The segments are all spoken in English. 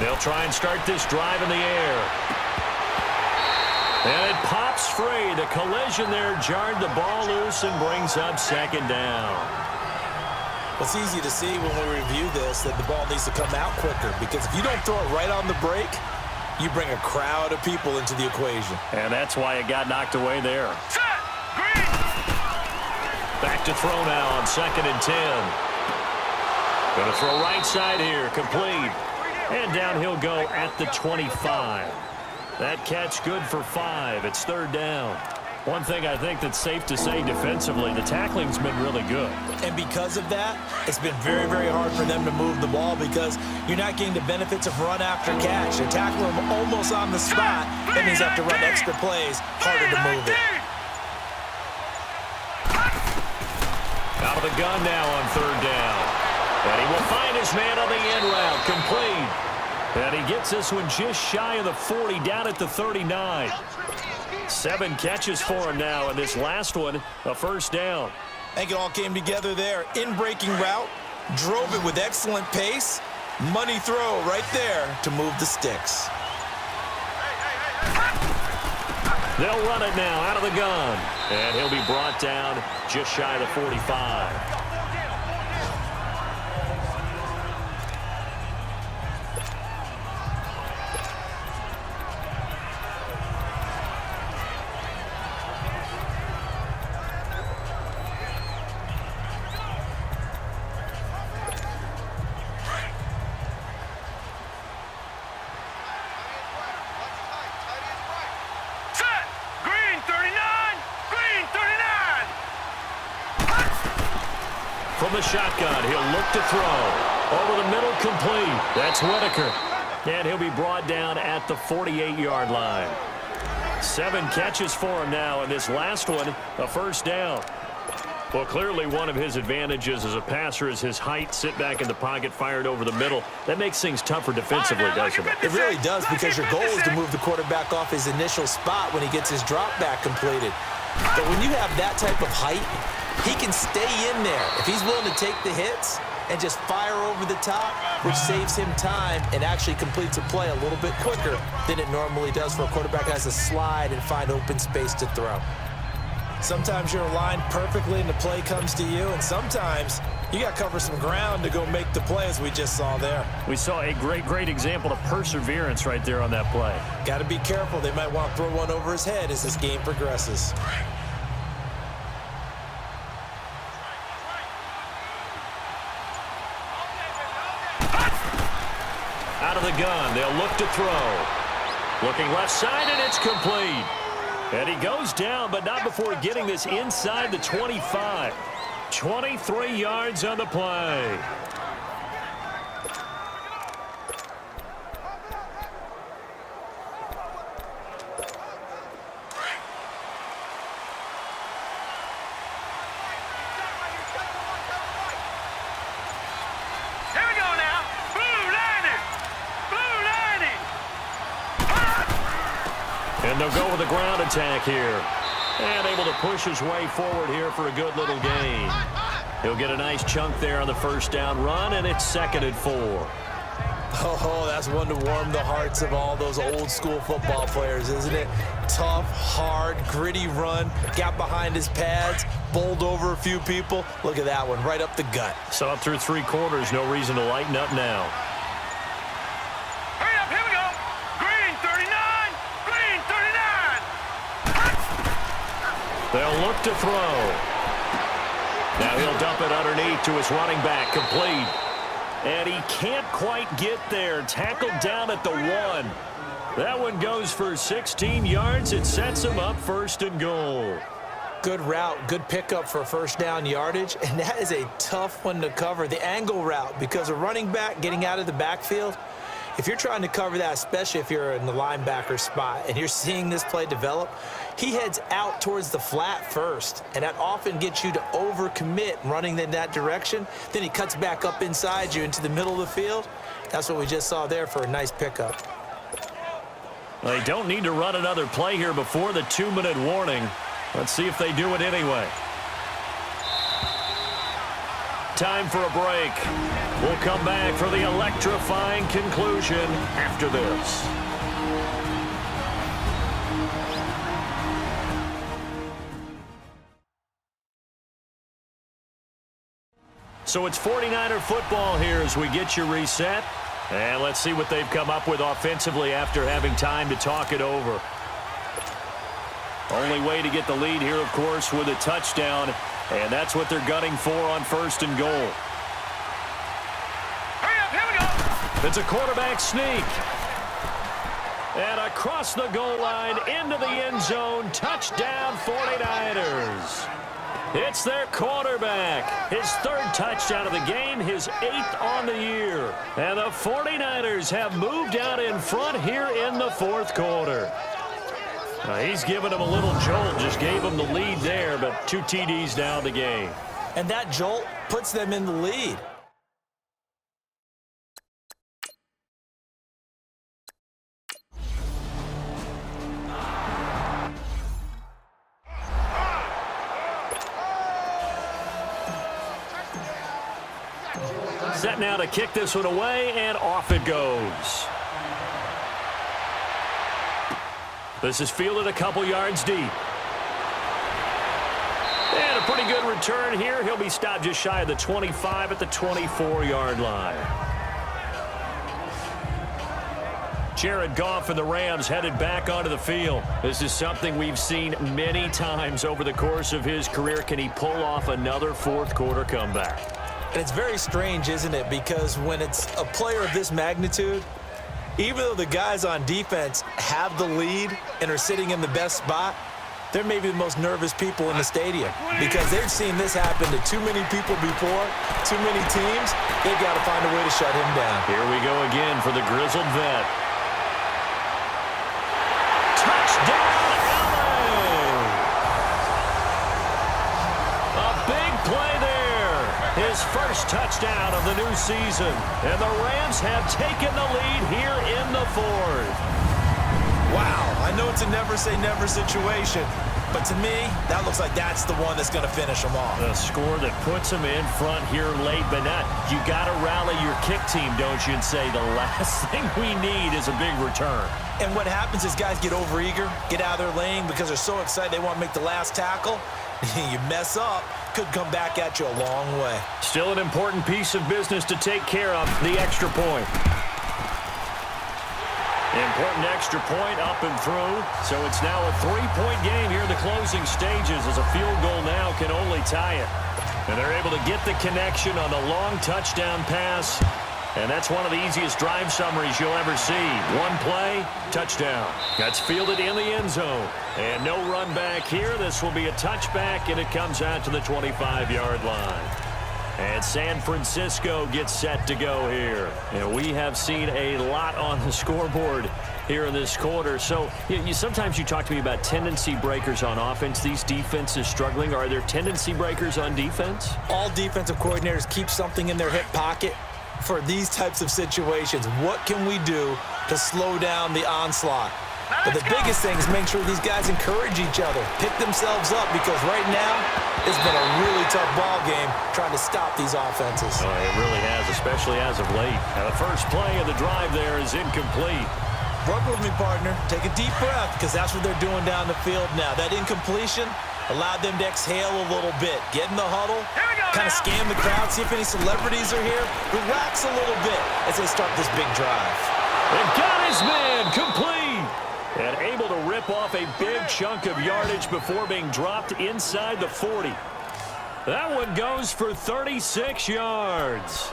They'll try and start this drive in the air. And it pops free. The collision there jarred the ball loose and brings up second down. Well, it's easy to see when we review this that the ball needs to come out quicker, because if you don't throw it right on the break, you bring a crowd of people into the equation. And that's why it got knocked away there. Set. Green. Back to throw now on 2nd and 10. Going to throw right side here, complete. And down he'll go at the 25. That catch good for 5. It's 3rd down. One thing I think that's safe to say defensively, the tackling's been really good. And because of that, it's been very, very hard for them to move the ball, because you're not getting the benefits of run after catch. They're tackling them almost on the spot. That means they have to run extra plays, harder to move it. Out of the gun now on 3rd down. And he will find his man on the end route, complete. And he gets this one just shy of the 40, down at the 39. 7 catches for him now, and this last one, a 1st down. I think it all came together there. In-breaking route, drove it with excellent pace. Money throw right there to move the sticks. They'll run it now out of the gun. And he'll be brought down just shy of the 45. From the shotgun, he'll look to throw. Over the middle, complete. That's Whitaker. And he'll be brought down at the 48-yard line. 7 catches for him now, and this last one, a 1st down. Well, clearly one of his advantages as a passer is his height. Sit back in the pocket, fired over the middle. That makes things tougher defensively, doesn't it? It really does, because your goal is to move the quarterback off his initial spot when he gets his drop back completed. But when you have that type of height, he can stay in there if he's willing to take the hits and just fire over the top, which saves him time and actually completes a play a little bit quicker than it normally does for a quarterback that has to slide and find open space to throw. Sometimes you're aligned perfectly and the play comes to you, and sometimes you got to cover some ground to go make the play, as we just saw there. We saw a great example of perseverance right there on that play. Got to be careful. They might want to throw one over his head as this game progresses. Out of the gun, they'll look to throw. Looking left side, and it's complete. And he goes down, but not before getting this inside the 25. 23 yards on the play. And they'll go with a ground attack here. And able to push his way forward here for a good little gain. He'll get a nice chunk there on the 1st down run, and it's 2nd and 4. Oh, that's one to warm the hearts of all those old school football players, isn't it? Tough, hard, gritty run. Got behind his pads, bowled over a few people. Look at that one, right up the gut. So up through 3 quarters, no reason to lighten up now. Hurry up, here we go. Green 39, green 39. They'll look to throw. Now he'll dump it underneath to his running back, complete. And he can't quite get there. Tackled down at the 1. That one goes for 16 yards. It sets him up 1st and goal. Good route, good pickup for 1st down yardage, and that is a tough one to cover. The angle route, because a running back getting out of the backfield, if you're trying to cover that, especially if you're in the linebacker spot and you're seeing this play develop, he heads out towards the flat first, and that often gets you to overcommit running in that direction. Then he cuts back up inside you into the middle of the field. That's what we just saw there for a nice pickup. They don't need to run another play here before the 2-minute warning. Let's see if they do it anyway. time for a break. We'll come back for the electrifying conclusion after this. So it's 49er football here as we get you reset. And let's see what they've come up with offensively after having time to talk it over. Only way to get the lead here, of course, with a touchdown. And that's what they're gunning for on 1st and goal. Hurry up, here we go. It's a quarterback sneak. And across the goal line into the end zone. Touchdown 49ers. It's their quarterback. His 3rd touchdown of the game, his 8th on the year. And the 49ers have moved out in front here in the 4th quarter. He's giving them a little jolt, just gave them the lead there, but 2 TDs down the game. And that jolt puts them in the lead. Set now to kick this one away, and off it goes. This is fielded a couple yards deep. And a pretty good return here. He'll be stopped just shy of the 25 at the 24-yard line. Jared Goff and the Rams headed back onto the field. This is something we've seen many times over the course of his career. Can he pull off another 4th quarter comeback? And it's very strange, isn't it? Because when it's a player of this magnitude, even though the guys on defense have the lead and are sitting in the best spot, they're maybe the most nervous people in the stadium because they've seen this happen to too many people before, too many teams. They've got to find a way to shut him down. Here we go again for the grizzled vet. Touchdown, LA! A big play there. His first touchdown of the new season. And the Rams have taken the lead here in the 4th. Wow, I know it's a never-say-never situation, but to me, that looks like that's the one that's going to finish them off. A score that puts them in front here late, but not. You got to rally your kick team, don't you, and say the last thing we need is a big return. And what happens is guys get overeager, get out of their lane because they're so excited they want to make the last tackle. You mess up, could come back at you a long way. Still an important piece of business to take care of, the extra point. Important extra point up and through. So it's now a 3-point game here in the closing stages as a field goal now can only tie it. And they're able to get the connection on the long touchdown pass. And that's one of the easiest drive summaries you'll ever see. One play, touchdown. That's fielded in the end zone. And no run back here. This will be a touchback, and it comes out to the 25-yard line. And San Francisco gets set to go here. And we have seen a lot on the scoreboard here in this quarter. So sometimes you talk to me about tendency breakers on offense. These defenses struggling. Are there tendency breakers on defense? All defensive coordinators keep something in their hip pocket for these types of situations. What can we do to slow down the onslaught? But the biggest thing is make sure these guys encourage each other, pick themselves up, because right now it's been a really tough ball game trying to stop these offenses. Oh, it really has, especially as of late. Now the first play of the drive there is incomplete. Work with me, partner. Take a deep breath, because that's what they're doing down the field now. That incompletion allowed them to exhale a little bit, get in the huddle, kind of scan the crowd, see if any celebrities are here, relax a little bit as they start this big drive. And got his man complete. And able to rip off a big chunk of yardage before being dropped inside the 40. That one goes for 36 yards.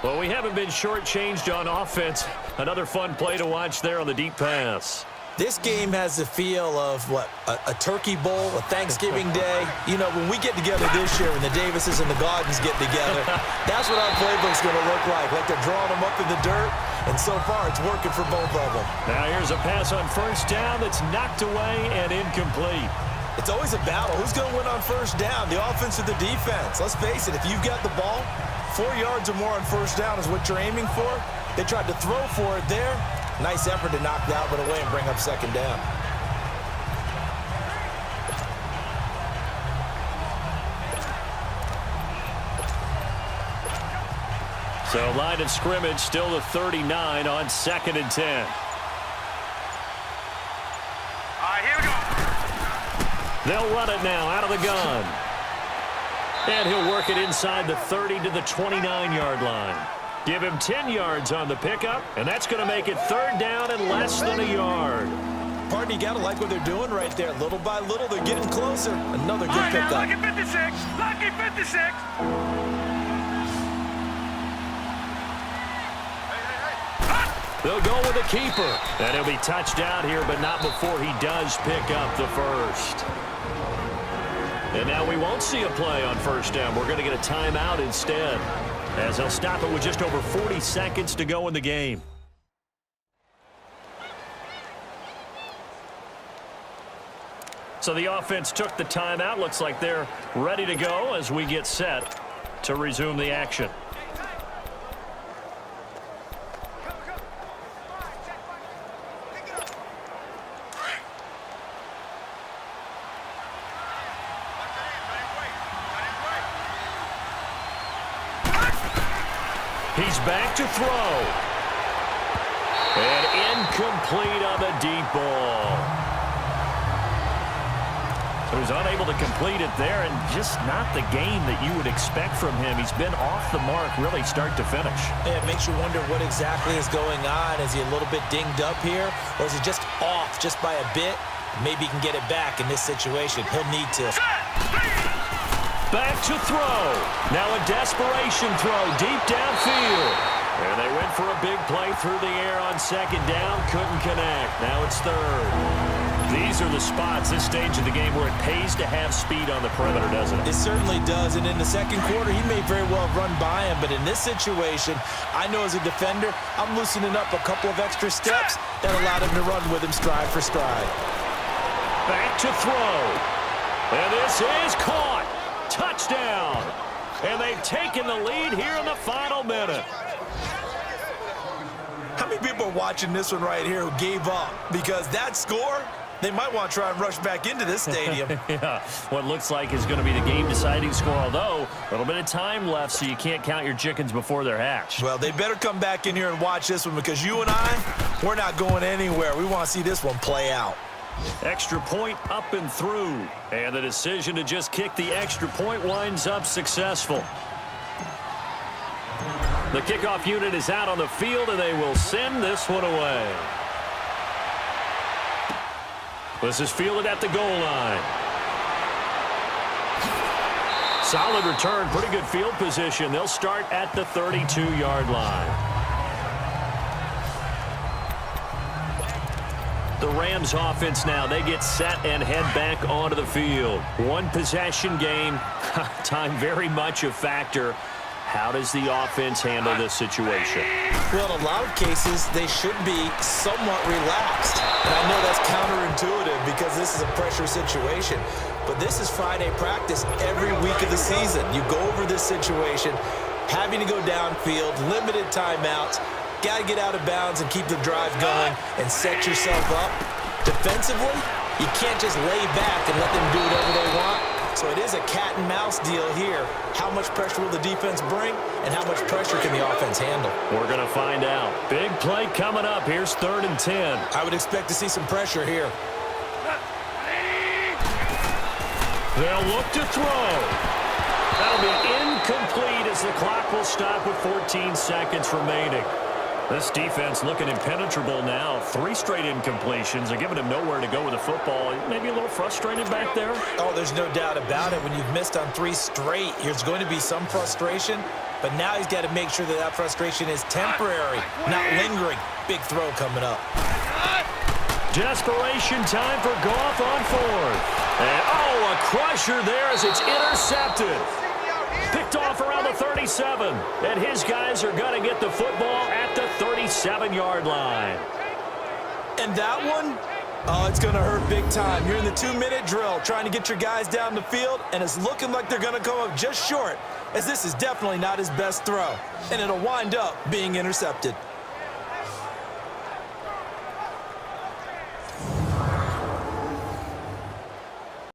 Well, we haven't been shortchanged on offense. Another fun play to watch there on the deep pass. This game has the feel of, what, a turkey bowl, a Thanksgiving day. You know, when we get together this year, when the Davises and the Gardens get together, that's what our playbook's going to look like they're drawing them up in the dirt, and so far it's working for both of them. Now here's a pass on first down that's knocked away and incomplete. It's always a battle. Who's going to win on first down, the offense or the defense? Let's face it, if you've got the ball, 4 yards or more on first down is what you're aiming for. They tried to throw for it there. Nice effort to knock that one away and bring up second down. So line of scrimmage still the 39 on 2nd and 10. All right, here we go. They'll run it now out of the gun. And he'll work it inside the 30 to the 29-yard line. Give him 10 yards on the pickup, and that's going to make it 3rd down and less than a yard. Pardon, you got to like what they're doing right there. Little by little, they're getting closer. Another good All right, now, pickup. lucky 56. Lucky 56. They'll go with a keeper. And he'll be touched out here, but not before he does pick up the first. And now we won't see a play on 1st down. We're going to get a timeout instead, as they'll stop it with just over 40 seconds to go in the game. So the offense took the timeout. Looks like they're ready to go as we get set to resume the action. He's back to throw. And incomplete on the deep ball. So he's unable to complete it there, and just not the game that you would expect from him. He's been off the mark really start to finish. Yeah, it makes you wonder what exactly is going on. Is he a little bit dinged up here, or is he just off just by a bit? Maybe he can get it back in this situation. He'll need to. Back to throw. Now a desperation throw deep downfield. And they went for a big play through the air on 2nd down. Couldn't connect. Now it's 3rd. These are the spots, this stage of the game, where it pays to have speed on the perimeter, doesn't it? It certainly does. And in the 2nd quarter, he may very well have run by him. But in this situation, I know as a defender, I'm loosening up a couple of extra steps that allowed him to run with him stride for stride. Back to throw. And this is caught. Touchdown. And they've taken the lead here in the final minute. How many people are watching this one right here who gave up? Because that score, they might want to try and rush back into this stadium. Yeah, what looks like is going to be the game-deciding score, although a little bit of time left, so you can't count your chickens before they're hatched. Well, they better come back in here and watch this one, because you and I, we're not going anywhere. We want to see this one play out. Extra point up and through. And the decision to just kick the extra point winds up successful. The kickoff unit is out on the field, and they will send this one away. This is fielded at the goal line. Solid return, pretty good field position. They'll start at the 32-yard line. The Rams offense now, they get set and head back onto the field. One possession game, time very much a factor. How does the offense handle this situation? Well, in a lot of cases, they should be somewhat relaxed. And I know that's counterintuitive because this is a pressure situation. But this is Friday practice every week of the season. You go over this situation, having to go downfield, limited timeouts, got to get out of bounds and keep the drive going and set yourself up. Defensively, you can't just lay back and let them do whatever they want. So it is a cat and mouse deal here. How much pressure will the defense bring, and how much pressure can the offense handle? We're going to find out. Big play coming up. Here's 3rd and 10. I would expect to see some pressure here. They'll look to throw. That'll be incomplete as the clock will stop with 14 seconds remaining. This defense looking impenetrable now. 3 straight incompletions. They're giving him nowhere to go with the football. Maybe a little frustrated back there. Oh, there's no doubt about it. When you've missed on 3 straight, there's going to be some frustration. But now he's got to make sure that that frustration is temporary, not lingering. Big throw coming up. Desperation time for Goff on 4th. And, oh, a crusher there as it's intercepted. Picked off around the 37. And his guys are going to get the football at the 37-yard line. And that one, oh, it's going to hurt big time. You're in the 2-minute drill trying to get your guys down the field, and it's looking like they're going to come up just short, as this is definitely not his best throw. And it'll wind up being intercepted.